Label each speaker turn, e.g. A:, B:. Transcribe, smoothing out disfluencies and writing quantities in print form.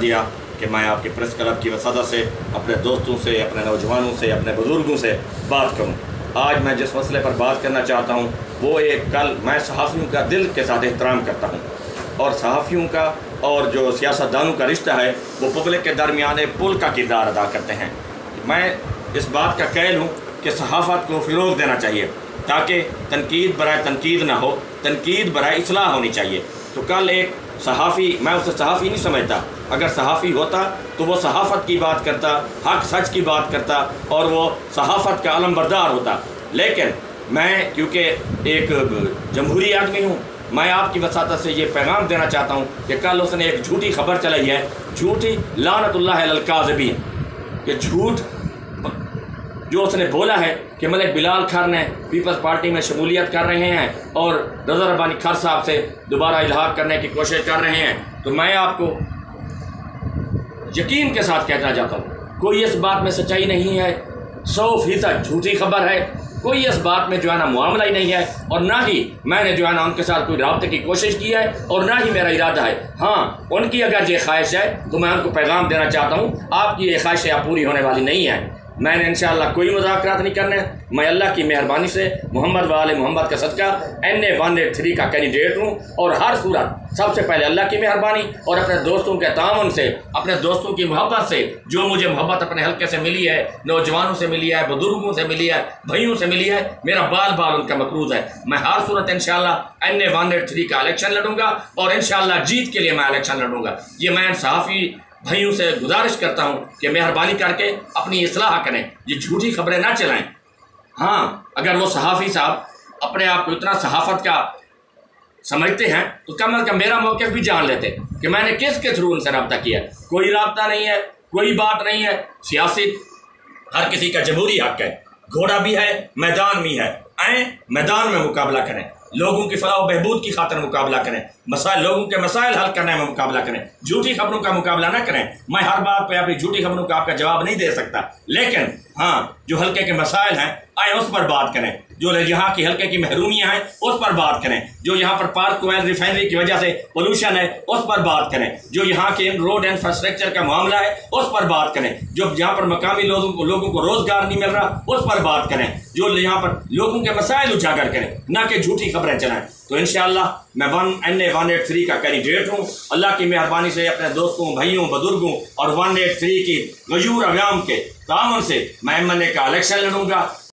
A: दिया कि मैं आपके प्रेस क्लब की वसादत से अपने दोस्तों से, अपने नौजवानों से, अपने बुज़ुर्गों से बात करूं। आज मैं जिस मसले पर बात करना चाहता हूं वो कल मैं सहाफ़ियों का दिल के साथ एहतराम करता हूं और सहाफ़ियों का और जो सियासतदानों का रिश्ता है वो पब्लिक के दरमियान एक पुल का किरदार अदा करते हैं। मैं इस बात का कायल हूँ कि सहाफ़त को फ़रोग़ देना चाहिए ताकि तनकीद बराए तनकीद ना हो, तनकीद बराए इस्लाह होनी चाहिए। तो कल एक सहाफ़ी, मैं उसे सहाफ़ी नहीं समझता, अगर सहाफ़ी होता तो वो सहाफ़त की बात करता, हक सच की बात करता और वो सहाफ़त का अलमबरदार होता। लेकिन मैं क्योंकि एक जमहूरी आदमी हूँ, मैं आपकी वसातत से ये पैगाम देना चाहता हूँ कि कल उसने एक झूठी खबर चलाई है, झूठी लानतुल्लाह अलल काज़िबीन, कि झूठ जो उसने बोला है कि मलिक बिलाल खर ने पीपल्स पार्टी में शमूलियत कर रहे हैं और रज़ा रब्बानी खर साहब से दोबारा इल्हाक करने की कोशिश कर रहे हैं। तो मैं आपको यकीन के साथ कहना चाहता हूँ, कोई इस बात में सच्चाई नहीं है, 100% झूठी खबर है, कोई इस बात में जो है ना मामला ही नहीं है और ना ही मैंने जो है ना उनके साथ कोई रब्ते की कोशिश की है और ना ही मेरा इरादा है। हाँ, उनकी अगर ये ख्वाहिश है तो मैं उनको पैगाम देना चाहता हूँ, आपकी ये ख्वाहिशें अब पूरी होने वाली नहीं है। मैंने इंशाअल्लाह कोई मुज़ाकरात नहीं करने। मैं अल्लाह की मेहरबानी से मोहम्मद वाले मोहम्मद का सदका NA 183 का कैंडिडेट हूँ और हर सूरत सबसे पहले अल्लाह की मेहरबानी और अपने दोस्तों के ताउन से, अपने दोस्तों की मोहब्बत से, जो मुझे मोहब्बत अपने हल्के से मिली है, नौजवानों से मिली है, बुजुर्गों से मिली है, भाइयों से मिली है, मेरा बाल बाल उनका मकरूज है। मैं हर सूरत इंशाअल्लाह NA 183 का इलेक्शन लड़ूंगा और इंशाअल्लाह जीत के लिए मैं इलेक्शन लड़ूंगा। ये मैं सहाफ़ी भाइयों से गुजारिश करता हूं कि मेहरबानी करके अपनी इस्लाह करें, ये झूठी खबरें ना चलाएं। हाँ, अगर वो सहाफ़ी साहब अपने आप को इतना सहाफ़त का समझते हैं तो कम अज़ कम मेरा मौक़िफ़ भी जान लेते कि मैंने किसके थ्रू उनसे रब्ता किया। कोई रब्ता नहीं है, कोई बात नहीं है। सियासी हर किसी का जमहूरी हक है, घोड़ा भी है, मैदान भी है। आए मैदान में मुकाबला करें, लोगों की फलाह बहबूद की खातिर मुकाबला करें, लोगों के मसाइल हल करने में मुकाबला करें, झूठी खबरों का मुकाबला ना करें। मैं हर बात पे अपनी झूठी खबरों का आपका जवाब नहीं दे सकता, लेकिन हाँ, जो हल्के के मसाइल हैं आए उस पर बात करें, जो यहाँ की हल्के की महरूमियाँ हैं उस पर बात करें, जो यहाँ पर पार्क ऑयल रिफाइनरी की वजह से पोल्यूशन है उस पर बात करें, जो यहाँ के रोड इंफ्रास्ट्रक्चर का मामला है उस पर बात करें, जो यहाँ पर मकामी लोगों को रोजगार नहीं मिल रहा उस पर बात करें, जो यहाँ पर लोगों के मसाइल उजागर करें, ना कि झूठी खबरें चलाएं। तो इंशाअल्लाह मैं NA 183 का कैंडिडेट हूँ। अल्लाह की मेहरबानी से अपने दोस्तों, भाइयों, बुजुर्गों और 183 की गयूर अवाम के ताउन से मैं MNA का इलेक्शन लड़ूंगा।